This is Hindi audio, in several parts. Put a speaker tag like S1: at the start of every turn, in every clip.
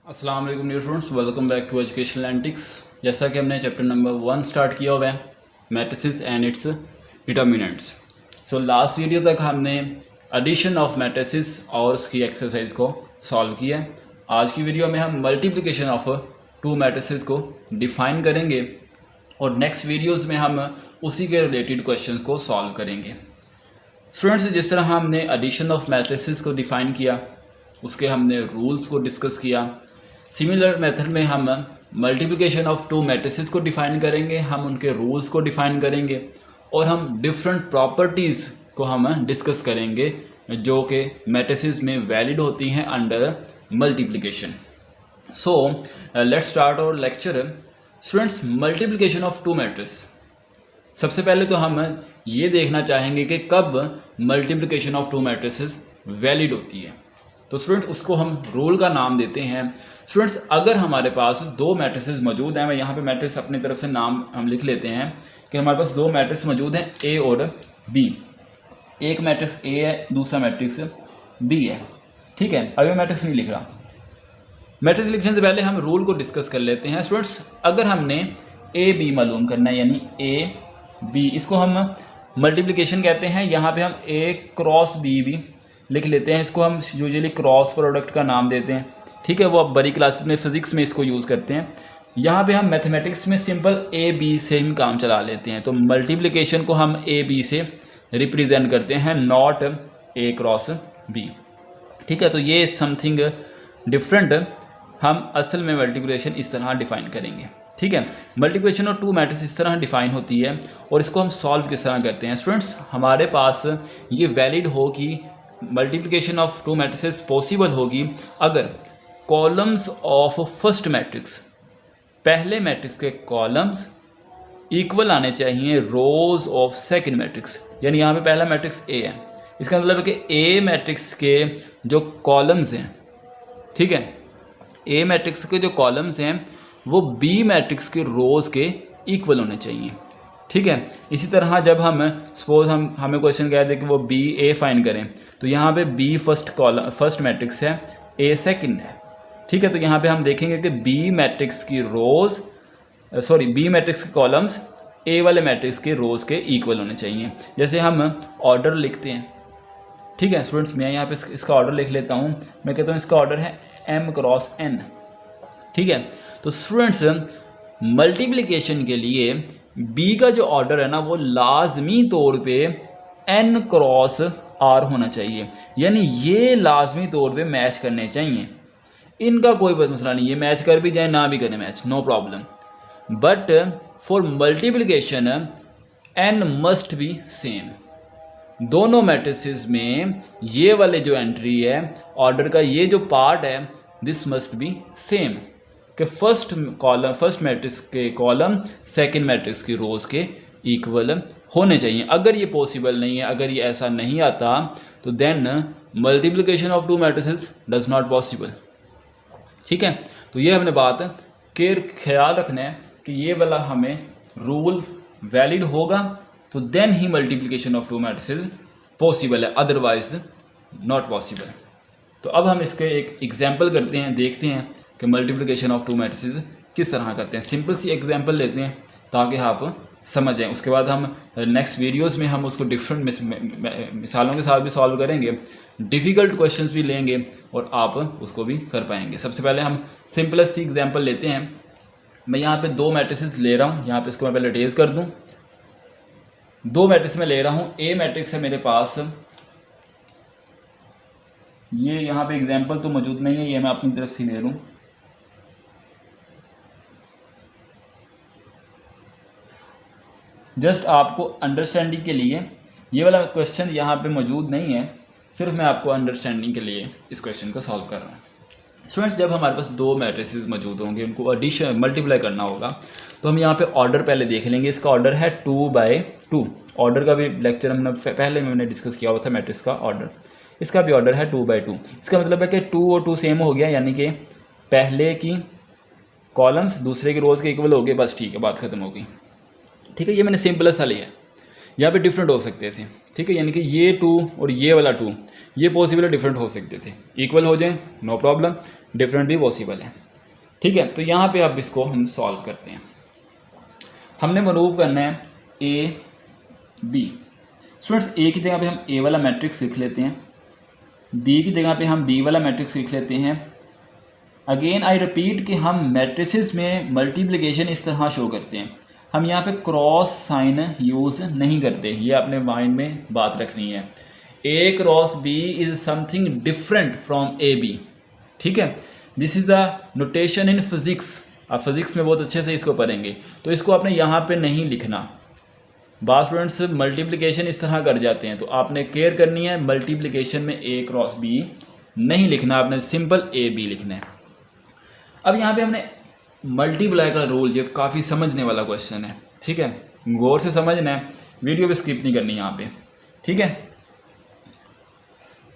S1: अस्सलाम वालेकुम dear students, welcome back to educational analytics. जैसा कि हमने चैप्टर नंबर 1 स्टार्ट किया हुआ है, matrices and it's determinants. So last video तक हमने एडिशन ऑफ मैट्रिसेस और उसकी एक्सरसाइज को सॉल्व किया है। आज की वीडियो में हम मल्टीप्लिकेशन ऑफ टू मैट्रिसेस को डिफाइन करेंगे और नेक्स्ट वीडियोज़ में हम उसी के रिलेटेड क्वेश्चंस को सॉल्व करेंगे। स्टूडेंट्स, जिस तरह हमने एडिशन ऑफ मैट्रिसेस को डिफ़ाइन किया, उसके हमने रूल्स को डिस्कस किया, सिमिलर मेथड में हम मल्टीप्लिकेशन ऑफ टू मैट्रिसेस को डिफ़ाइन करेंगे, हम उनके रूल्स को डिफ़ाइन करेंगे और हम डिफरेंट प्रॉपर्टीज़ को हम डिस्कस करेंगे जो कि मैट्रिसेस में वैलिड होती हैं under multiplication. So let's start our lecture. Students, multiplication of two matrices, सबसे पहले तो हम ये देखना चाहेंगे कि कब multiplication of two matrices valid होती है। तो स्टूडेंट, उसको हम रूल का नाम देते हैं। स्टूडेंट्स, अगर हमारे पास दो मैट्रिसेस मौजूद हैं, मैं यहाँ पे मैट्रिक्स अपनी तरफ से नाम हम लिख लेते हैं कि हमारे पास दो मैट्रिक्स मौजूद हैं, ए और बी। एक मैट्रिक्स ए है, दूसरा मैट्रिक्स बी है। ठीक है, अभी मैं मैट्रिक्स नहीं लिख रहा। मैट्रिक्स लिखने से पहले हम रूल को डिस्कस कर लेते हैं। स्टूडेंट्स, अगर हमने ए बी मालूम करना है, यानी ए बी, इसको हम मल्टीप्लिकेशन कहते हैं। यहाँ पे हम ए क्रॉस बी भी लिख लेते हैं। इसको हम यूजुअली क्रॉस प्रोडक्ट का नाम देते हैं। ठीक है, वो अब बड़ी क्लासेस में फिजिक्स में इसको यूज़ करते हैं। यहाँ पे हम मैथमेटिक्स में सिंपल ए बी से ही काम चला लेते हैं। तो मल्टीप्लिकेशन को हम ए बी से रिप्रेजेंट करते हैं, नॉट ए क्रॉस बी। ठीक है, तो ये समथिंग डिफरेंट हम असल में मल्टीप्लिकेशन इस तरह डिफाइन करेंगे। ठीक है, मल्टीप्लिकेशन ऑफ टू मैट्रिक्स इस तरह डिफाइन होती है और इसको हम सॉल्व किस तरह करते हैं। स्टूडेंट्स, हमारे पास ये वैलिड हो कि multiplication of two matrices possible होगी अगर कॉलम्स ऑफ फर्स्ट मैट्रिक्स, पहले मैट्रिक्स के कॉलम्स इक्वल आने चाहिए रोज ऑफ सेकंड मैट्रिक्स। यानी यहाँ पे पहला मैट्रिक्स ए है, इसका मतलब है कि ए मैट्रिक्स के जो कॉलम्स हैं, ठीक है, ए मैट्रिक्स के जो कॉलम्स हैं वो बी मैट्रिक्स के रोज़ के इक्वल होने चाहिए। ठीक है, इसी तरह जब हम सपोज हमें क्वेश्चन कह दे कि वो बी ए फाइंड करें, तो यहाँ पे बी फर्स्ट मैट्रिक्स है, ए सेकंड है। ठीक है, तो यहाँ पे हम देखेंगे कि बी मैट्रिक्स की बी मैट्रिक्स के कॉलम्स ए वाले मैट्रिक्स के रोज़ के इक्वल होने चाहिए। जैसे हम ऑर्डर लिखते हैं। ठीक है स्टूडेंट्स, मैं यहाँ पे इसका ऑर्डर लिख लेता हूँ। मैं कहता हूँ इसका ऑर्डर है m क्रॉस n। ठीक है, तो स्टूडेंट्स, मल्टीप्लिकेशन के लिए b का जो ऑर्डर है ना, वो लाजमी तौर पे n क्रॉस r होना चाहिए। यानी ये लाजमी तौर पे मैच करने चाहिए, इनका कोई मसला नहीं है, मैच कर भी जाए ना भी करें match, no problem. But for multiplication n must be same. दोनों मैट्रिसेस में ये वाले जो एंट्री है ऑर्डर का, ये जो पार्ट है, दिस मस्ट बी सेम, कि फर्स्ट मैट्रिक्स के कॉलम सेकंड मैट्रिक्स की रोज़ के इक्वल होने चाहिए। अगर ये पॉसिबल नहीं है, अगर ये ऐसा नहीं आता, तो then multiplication of two matrices does not possible. ठीक है, तो ये हमने बात ख्याल रखना है कि ये वाला हमें रूल वैलिड होगा तो देन ही multiplication of two matrices possible है, अदरवाइज नॉट पॉसिबल। तो अब हम इसके एक एग्जांपल करते हैं, देखते हैं कि मल्टीप्लिकेशन ऑफ टू मैट्रिसेस किस तरह करते हैं। सिंपल सी एग्जांपल लेते हैं ताकि आप समझ जाएं। उसके बाद हम नेक्स्ट वीडियोस में हम उसको डिफरेंट मिसालों के साथ भी सॉल्व करेंगे, डिफ़िकल्ट क्वेश्चंस भी लेंगे और आप उसको भी कर पाएंगे। सबसे पहले हम सिंपलेस्ट सी एग्जांपल लेते हैं। मैं यहाँ पे दो मैट्रिसेस ले रहा हूँ, यहाँ पे इसको मैं पहले रेज कर दूँ। दो मैट्रिक्स में ले रहा हूँ। ए मैट्रिक्स है मेरे पास, ये यहाँ पे एग्जांपल तो मौजूद नहीं है, ये मैं अपनी तरफ से ले लूँ। जस्ट आपको अंडरस्टैंडिंग के लिए ये वाला क्वेश्चन यहाँ पे मौजूद नहीं है, सिर्फ मैं आपको अंडरस्टैंडिंग के लिए इस क्वेश्चन को सॉल्व कर रहा हूँ। स्टूडेंट्स, जब हमारे पास दो मैट्रिसेस मौजूद होंगे, उनको एडिशन मल्टीप्लाई करना होगा, तो हम यहाँ पे ऑर्डर पहले देख लेंगे। इसका ऑर्डर है 2/2। ऑर्डर का भी लेक्चर हमने पहले मैंने डिस्कस किया हुआ था, मैट्रिक्स का ऑर्डर। इसका भी ऑर्डर है 2/2। इसका मतलब है कि 2 और 2 सेम हो गया, यानी कि पहले की कॉलम्स दूसरे की रोज़ के इक्वल हो गए, बस ठीक है, बात ख़त्म हो गई। ठीक है, ये मैंने सिंपल सा लिया है, यहाँ पे डिफरेंट हो सकते थे। ठीक है, यानी कि ये 2 और ये वाला 2 ये पॉसिबल है, डिफरेंट हो सकते थे, इक्वल हो जाएं नो प्रॉब्लम, डिफरेंट भी पॉसिबल है। ठीक है, तो यहाँ पे अब इसको हम सॉल्व करते हैं। हमने मूव करना है ए बी। स्टूडेंट्स ए की जगह पे हम ए वाला मैट्रिक्स लिख लेते हैं, बी की जगह पे हम बी वाला मैट्रिक्स लिख लेते हैं। अगेन आई रिपीट कि हम मैट्रिसेस में मल्टीप्लिकेशन इस तरह शो करते हैं, हम यहाँ पे क्रॉस साइन यूज़ नहीं करते, ये अपने माइंड में बात रखनी है। A cross B is something different from A B. ठीक है, this is the notation in physics. आप फिज़िक्स में बहुत अच्छे से इसको पढ़ेंगे, तो इसको आपने यहाँ पे नहीं लिखना। बात स्टूडेंट्स मल्टीप्लिकेशन इस तरह कर जाते हैं, तो आपने केयर करनी है, मल्टीप्लिकेशन में ए क्रॉस बी नहीं लिखना, आपने सिंपल ए बी लिखना है। अब यहाँ पे हमने मल्टीप्लाई का रूल, ये काफ़ी समझने वाला क्वेश्चन है। ठीक है, गौर से समझना है, वीडियो भी स्किप नहीं करनी यहाँ पे। ठीक है,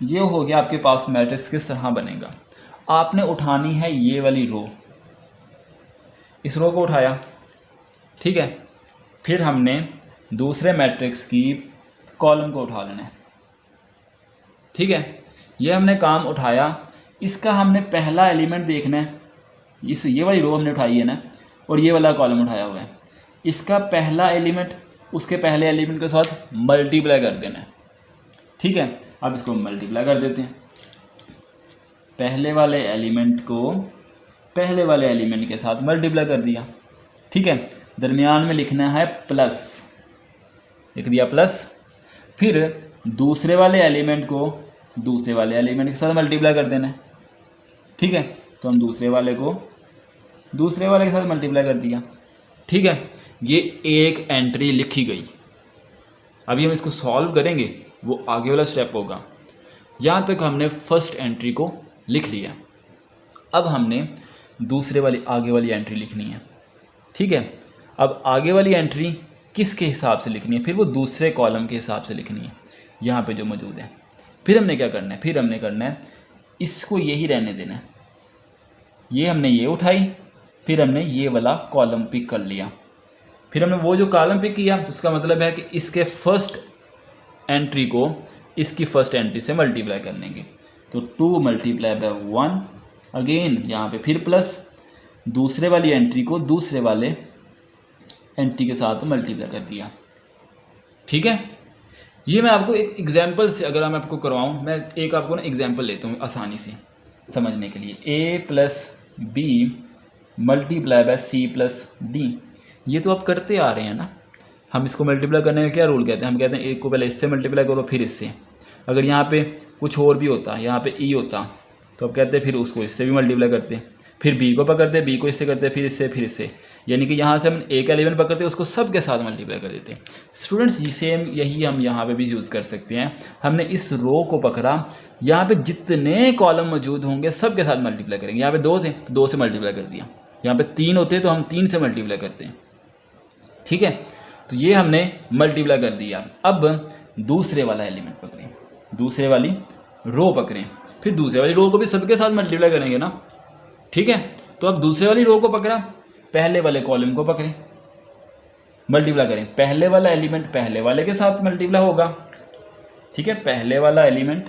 S1: ये हो गया आपके पास मैट्रिक्स किस तरह बनेगा। आपने उठानी है ये वाली रो, इस रो को उठाया। ठीक है, फिर हमने दूसरे मैट्रिक्स की कॉलम को उठा लेना है। ठीक है, ये हमने काम उठाया, इसका हमने पहला एलिमेंट देखना है, ये वाली रो हमने उठाई है ना, और ये वाला कॉलम उठाया हुआ है, इसका पहला एलिमेंट उसके पहले एलिमेंट के साथ मल्टीप्लाई कर देना है। ठीक है, अब इसको मल्टीप्लाई कर देते हैं, पहले वाले एलिमेंट को पहले वाले एलिमेंट के साथ मल्टीप्लाई कर दिया। ठीक है, दरमियान में लिखना है प्लस, लिख दिया प्लस। फिर दूसरे वाले एलिमेंट को दूसरे वाले एलिमेंट के साथ मल्टीप्लाई कर देना है। ठीक है, तो हम दूसरे वाले को दूसरे वाले के साथ मल्टीप्लाई कर दिया। ठीक है, ये एक एंट्री लिखी गई। अभी हम इसको सॉल्व करेंगे, वो आगे वाला स्टेप होगा। यहाँ तक हमने फर्स्ट एंट्री को लिख लिया, अब हमने दूसरे वाली आगे वाली एंट्री लिखनी है। ठीक है, अब आगे वाली एंट्री किसके हिसाब से लिखनी है, फिर वो दूसरे कॉलम के हिसाब से लिखनी है, यहाँ पे जो मौजूद है। फिर हमने क्या करना है, फिर हमने करना है इसको यही रहने देना है, ये हमने ये उठाई, फिर हमने ये वाला कॉलम पिक कर लिया। फिर हमने वो जो कॉलम पिक किया, तो उसका मतलब है कि इसके फर्स्ट एंट्री को इसकी फर्स्ट एंट्री से मल्टीप्लाई कर लेंगे। तो 2 मल्टीप्लाई बाय 1, अगेन यहाँ पे फिर प्लस, दूसरे वाली एंट्री को दूसरे वाले एंट्री के साथ मल्टीप्लाई कर दिया। ठीक है, ये मैं आपको एक एग्जांपल से अगर मैं आपको करवाऊँ, मैं एक आपको ना एग्जांपल लेता हूँ आसानी से समझने के लिए। a plus B multiply by C plus D, ये तो आप करते आ रहे हैं ना। हम इसको मल्टीप्लाई करने का क्या रूल कहते हैं, हम कहते हैं एक को पहले इससे मल्टीप्लाई करो फिर इससे। अगर यहाँ पे कुछ और भी होता, यहाँ पे ई होता, तो आप कहते हैं फिर उसको इससे भी मल्टीप्लाई करते, फिर बी को पकड़ते, बी को इससे करते, फिर इससे, फिर इससे। यानी कि यहाँ से हम एक एलिमेंट पकड़ते हैं, उसको सब के साथ मल्टीप्लाई कर देते हैं। स्टूडेंट्स ये सेम यही हम यहाँ पे भी यूज़ कर सकते हैं। हमने इस रो को पकड़ा, यहाँ पे जितने कॉलम मौजूद होंगे सब के साथ मल्टीप्लाई करेंगे। यहाँ पे 2 थे तो 2 से मल्टीप्लाई कर दिया, यहाँ पे 3 होते तो हम 3 से मल्टीप्लाई करते हैं। ठीक है, तो ये हमने मल्टीप्लाई कर दिया। अब दूसरे वाला एलिमेंट पकड़ें, दूसरे वाली रो पकड़ें, फिर दूसरे वाली रो को भी सबके साथ मल्टीप्लाई करेंगे ना। ठीक है, तो अब दूसरे वाली रो को पकड़ा, पहले वाले कॉलम को पकड़ें, मल्टीप्लाई करें, पहले वाला एलिमेंट पहले वाले के साथ मल्टीप्लाई होगा। ठीक है, पहले वाला एलिमेंट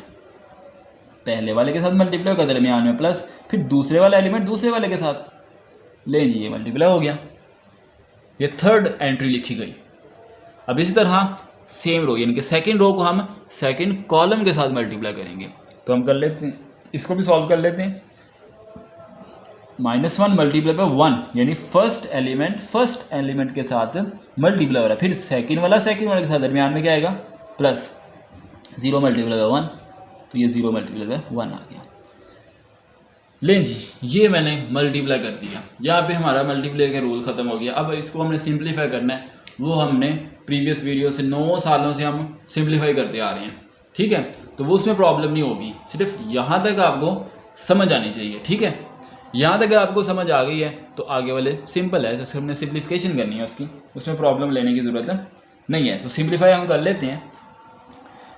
S1: पहले वाले के साथ मल्टीप्लाई होगा, दरमियान में प्लस, फिर दूसरे वाला एलिमेंट दूसरे वाले के साथ, ले जी ये मल्टीप्लाई हो गया, ये थर्ड एंट्री लिखी गई। अब इसी तरह सेम रो यानी कि सेकंड रो को हम सेकंड कॉलम के साथ मल्टीप्लाई करेंगे। तो हम कर लेते हैं, इसको भी सॉल्व कर लेते हैं। -1 मल्टीप्लाई बाय 1 यानी फर्स्ट एलिमेंट के साथ मल्टीप्लाई हो रहा है, फिर सेकंड वाला के साथ, दरमियान में क्या आएगा प्लस, 0 मल्टीप्लाई बाय 1, तो ये 0 मल्टीप्लाई बाय 1 आ गया। लें जी, ये मैंने मल्टीप्लाई कर दिया, यहाँ पे हमारा मल्टीप्लाई का रूल ख़त्म हो गया। अब इसको हमने सिंप्लीफाई करना है, वो हमने प्रीवियस वीडियो से 9 सालों से हम सिंप्लीफाई करते आ रहे हैं। ठीक है, तो वो उसमें प्रॉब्लम नहीं होगी, सिर्फ यहाँ तक आपको समझ आनी चाहिए। ठीक है, यहाँ तक अगर आपको समझ आ गई है तो आगे वाले सिंपल है, जैसे हमने सिंप्लीफिकेशन करनी है उसकी, उसमें प्रॉब्लम लेने की ज़रूरत नहीं है। तो सिंप्लीफाई हम कर लेते हैं।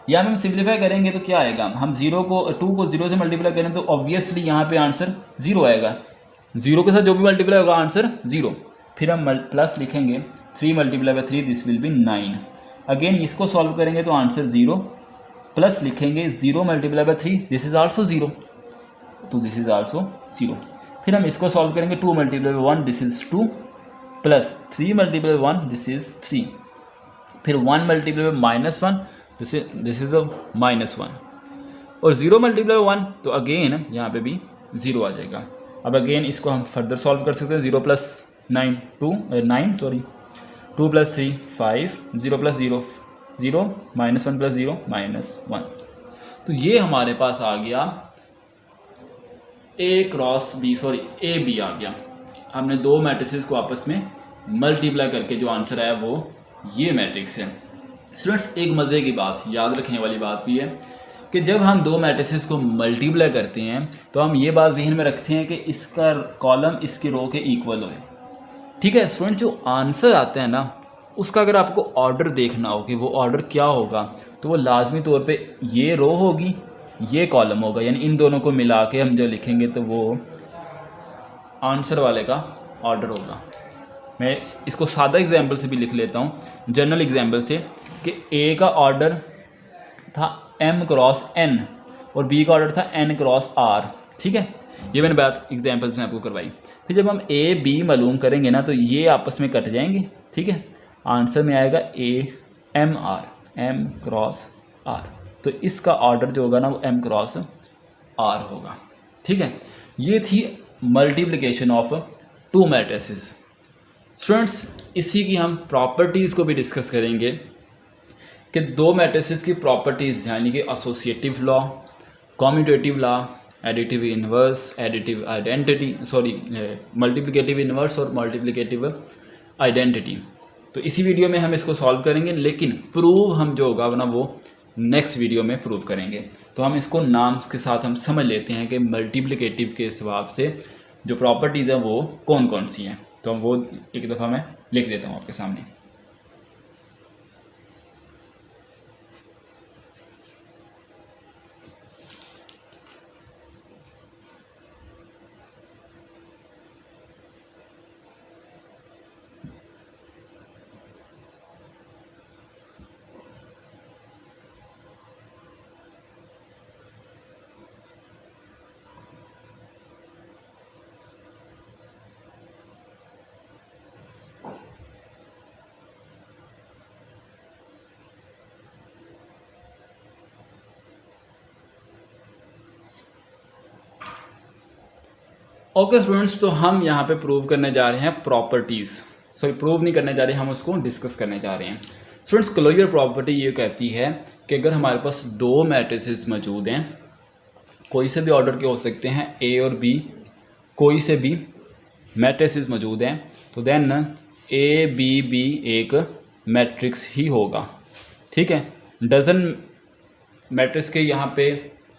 S1: यहाँ में हम सिंप्लीफाई करेंगे तो क्या आएगा, हम 2 को 0 से मल्टीप्लाई करें तो ऑब्वियसली यहाँ पे आंसर 0 आएगा, 0 के साथ जो भी मल्टीप्लाई होगा आंसर 0। फिर हम प्लस लिखेंगे, 3 multiply by 3 this will be 9। Again इसको सॉल्व करेंगे तो आंसर 0 प्लस लिखेंगे 0 multiply by 3, this is also 0, तो दिस इज आल्सो 0। फिर हम इसको सॉल्व करेंगे 2 multiply by 1, this is 2, plus 3 multiply by 1, this is 3, फिर 1 मल्टीप्लाई बाय -1, दिस इज -1, और 0 मल्टीप्लाई बाय 1, तो अगेन यहाँ पे भी 0 आ जाएगा। अब अगेन इसको हम फर्दर सॉल्व कर सकते हैं। 0 + 9 2 + 3 5, 0 + 0 0, -1 + 0 -1, तो ये हमारे पास आ गया A cross B, sorry AB आ गया। हमने दो मैट्रिसेस को आपस में मल्टीप्लाई करके जो आंसर आया वो ये मैट्रिक्स है। स्टूडेंट्स, एक मज़े की बात याद रखने वाली बात भी है कि जब हम दो मैट्रिसेस को मल्टीप्लाई करते हैं तो हम ये बात जहन में रखते हैं कि इसका कॉलम इसकी रो के इक्वल हो। ठीक है स्टूडेंट, जो आंसर आता है ना उसका अगर आपको ऑर्डर देखना हो कि वो ऑर्डर क्या होगा, तो वो लाजमी तौर पे ये रो होगी, ये कॉलम होगा, यानी इन दोनों को मिला के हम जो लिखेंगे तो वो आंसर वाले का ऑर्डर होगा। मैं इसको सादा एग्जाम्पल से भी लिख लेता हूँ, जनरल एग्जाम्पल से, कि ए का ऑर्डर था m क्रॉस n और b का ऑर्डर था n क्रॉस r। ठीक है, ये मैंने बात एग्जाम्पल में आपको करवाई। फिर जब हम a b मालूम करेंगे ना तो ये आपस में कट जाएंगे। ठीक है, आंसर में आएगा m क्रॉस r, तो इसका ऑर्डर जो होगा ना वो m क्रॉस r होगा। ठीक है, ये थी multiplication of two matrices. Students, इसी की हम प्रॉपर्टीज़ को भी डिस्कस करेंगे कि दो मैट्रिसेस की प्रॉपर्टीज़, यानी कि associative law, commutative law, additive inverse, additive identity, sorry multiplicative inverse और मल्टीप्लिकेटिव आइडेंटिटी। तो इसी वीडियो में हम इसको सॉल्व करेंगे, लेकिन प्रूव हम जो होगा ना वो नेक्स्ट वीडियो में प्रूव करेंगे। तो हम इसको नाम के साथ हम समझ लेते हैं कि मल्टीप्लिकेटिव के हिसाब से जो प्रॉपर्टीज़ हैं वो कौन कौन सी हैं। तो वो एक दफ़ा मैं लिख देता हूँ आपके सामने। ओके स्टूडेंट्स, तो हम यहाँ पे प्रूव करने जा रहे हैं प्रॉपर्टीज़, सॉरी प्रूव नहीं करने जा रहे हैं, हम उसको डिस्कस करने जा रहे हैं। स्टूडेंट्स, क्लोजर प्रॉपर्टी ये कहती है कि अगर हमारे पास दो मैट्रिसेस मौजूद हैं, कोई से भी ऑर्डर के हो सकते हैं, ए और बी, कोई से भी मैट्रिसेस मौजूद हैं, तो देन ए बी बी एक मैट्रिक्स ही होगा। ठीक है, डजन मैट्रिक्स के यहाँ पे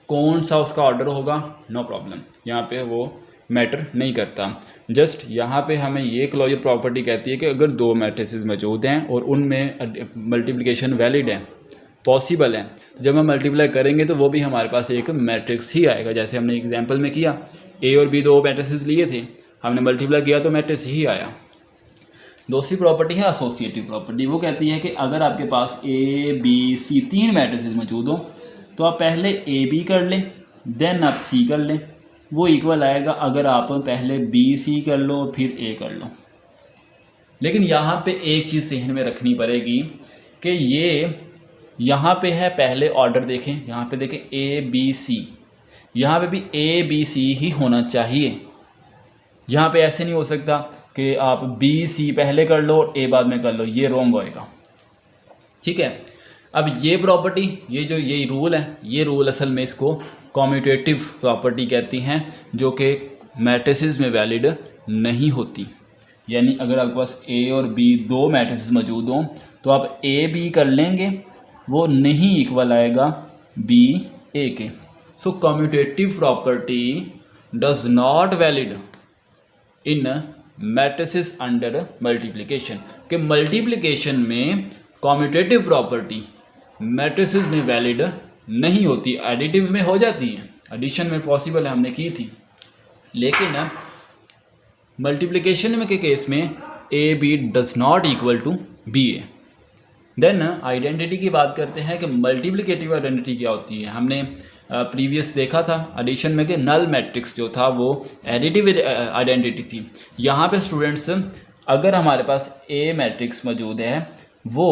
S1: कौन सा उसका ऑर्डर होगा, नो प्रॉब्लम, यहाँ पे वो मैटर नहीं करता। जस्ट यहाँ पे हमें ये क्लोजर प्रॉपर्टी कहती है कि अगर दो मैट्रिसेस मौजूद हैं और उनमें मल्टीप्लिकेशन वैलिड है, पॉसिबल है, जब हम मल्टीप्लाई करेंगे तो वो भी हमारे पास एक मैट्रिक्स ही आएगा। जैसे हमने एग्जांपल में किया, ए और बी दो मैट्रिसेस लिए थे, हमने मल्टीप्लाई किया तो मैट्रिक्स ही आया। दूसरी प्रॉपर्टी है एसोसिएटिव प्रॉपर्टी, वो कहती है कि अगर आपके पास ए बी सी तीन मैट्रिसेस मौजूद हो तो आप पहले ए बी कर लें, देन आप सी कर लें, वो इक्वल आएगा अगर आप पहले बी सी कर लो फिर ए कर लो। लेकिन यहाँ पे एक चीज़ जहन में रखनी पड़ेगी कि ये यहाँ पे है, पहले ऑर्डर देखें, यहाँ पे देखें ए बी सी, यहाँ पे भी ए बी सी ही होना चाहिए। यहाँ पे ऐसे नहीं हो सकता कि आप बी सी पहले कर लो और ए बाद में कर लो, ये रॉन्ग होएगा। ठीक है, अब ये प्रॉपर्टी, ये रूल है, ये रूल असल में इसको कम्यूटेटिव प्रॉपर्टी कहती हैं, जो कि मैट्रिसेस में वैलिड नहीं होती। यानी अगर आपके पास ए और बी दो मैट्रिसेस मौजूद हों तो आप ए बी कर लेंगे, वो नहीं इक्वल आएगा बी ए के। So commutative property does not valid in matrices under multiplication. कि मल्टीप्लिकेशन में कम्यूटेटिव प्रॉपर्टी मैट्रिसेस में वैलिड नहीं होती, एडिटिव में हो जाती है, एडिशन में पॉसिबल है, हमने की थी, लेकिन मल्टीप्लिकेशन में के केस में A B does not equal to B A. Then identity की बात करते हैं कि मल्टीप्लिकेटिव आइडेंटिटी क्या होती है। हमने प्रीवियस देखा था एडिशन में कि नल मैट्रिक्स जो था वो एडिटिव आइडेंटिटी थी। यहाँ पे स्टूडेंट्स अगर हमारे पास ए मैट्रिक्स मौजूद है वो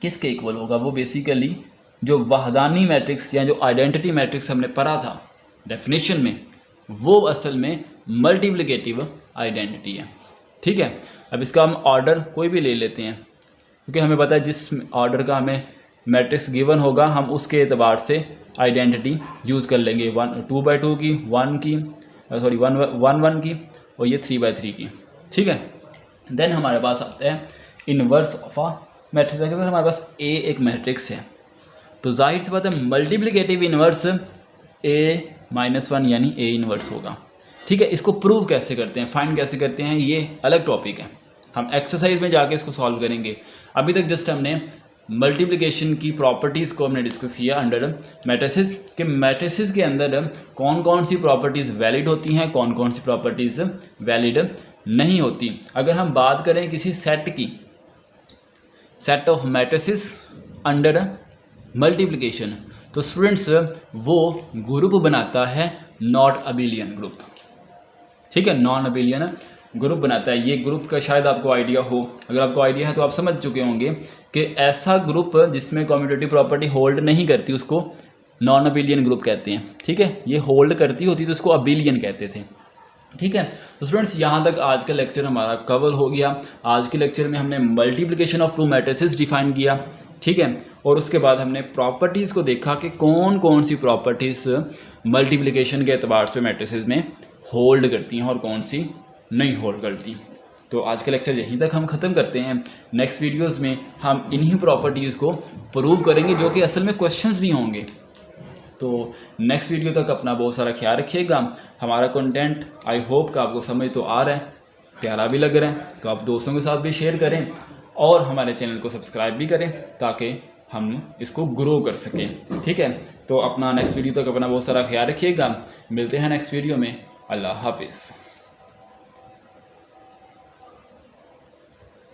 S1: किसके इक्वल होगा, वो बेसिकली जो वहदानी मैट्रिक्स या जो आइडेंटिटी मैट्रिक्स हमने पढ़ा था डेफिनेशन में, वो असल में मल्टीप्लिकेटिव आइडेंटिटी है। ठीक है, अब इसका हम ऑर्डर कोई भी ले लेते हैं क्योंकि हमें पता है जिस ऑर्डर का हमें मैट्रिक्स गिवन होगा हम उसके एतबार से आइडेंटिटी यूज़ कर लेंगे। 2/2 की, 1 की, सॉरी 1 की और ये 3/3 की। ठीक है, देन हमारे पास आता है इन्वर्स ऑफ अ मैट्रिक्स। अगर हमारे पास ए एक मैट्रिक्स है तो जाहिर सी बात है मल्टीप्लिकेटिव इन्वर्स A-1 यानी ए इन्वर्स होगा। ठीक है, इसको प्रूव कैसे करते हैं, फाइंड कैसे करते हैं, ये अलग टॉपिक है, हम एक्सरसाइज में जाके इसको सॉल्व करेंगे। अभी तक जस्ट हमने मल्टीप्लिकेशन की प्रॉपर्टीज़ को हमने डिस्कस किया अंडर मैट्रिसेस कि मैट्रिसेस के अंदर कौन कौन सी प्रॉपर्टीज़ वैलिड होती हैं, कौन कौन सी प्रॉपर्टीज़ वैलिड नहीं होती। अगर हम बात करें किसी सेट की, set of matrices under multiplication, तो स्टूडेंट्स वो ग्रुप बनाता है नॉट अबिलियन ग्रुप। ठीक है, नॉन अबिलियन ग्रुप बनाता है। ये ग्रुप का शायद आपको आइडिया हो, अगर आपको आइडिया है तो आप समझ चुके होंगे कि ऐसा ग्रुप जिसमें कम्यूटेटिव प्रॉपर्टी होल्ड नहीं करती उसको नॉन अबिलियन ग्रुप कहते हैं। ठीक है, ये होल्ड करती होती तो उसको अबिलियन कहते थे। ठीक है, तो स्टूडेंट्स यहाँ तक आज का लेक्चर हमारा कवर हो गया। आज के लेक्चर में हमने multiplication of two matrices define किया। ठीक है, और उसके बाद हमने प्रॉपर्टीज़ को देखा कि कौन कौन सी प्रॉपर्टीज़ मल्टीप्लिकेशन के एतबार से मैट्रिसेस में होल्ड करती हैं और कौन सी नहीं होल्ड करती। तो आज का लेक्चर यहीं तक हम ख़त्म करते हैं। नेक्स्ट वीडियोस में हम इन्हीं प्रॉपर्टीज़ को प्रूव करेंगे जो कि असल में क्वेश्चंस भी होंगे। तो नेक्स्ट वीडियो तक अपना बहुत सारा ख्याल रखिएगा। हमारा कंटेंट आई होप कि आपको समझ तो आ रहा है, प्यारा भी लग रहा है, तो आप दोस्तों के साथ भी शेयर करें और हमारे चैनल को सब्सक्राइब भी करें ताकि हम इसको ग्रो कर सकें। ठीक है, तो अपना नेक्स्ट वीडियो तक अपना बहुत सारा ख्याल रखिएगा। मिलते हैं नेक्स्ट वीडियो में। अल्लाह हाफिज़।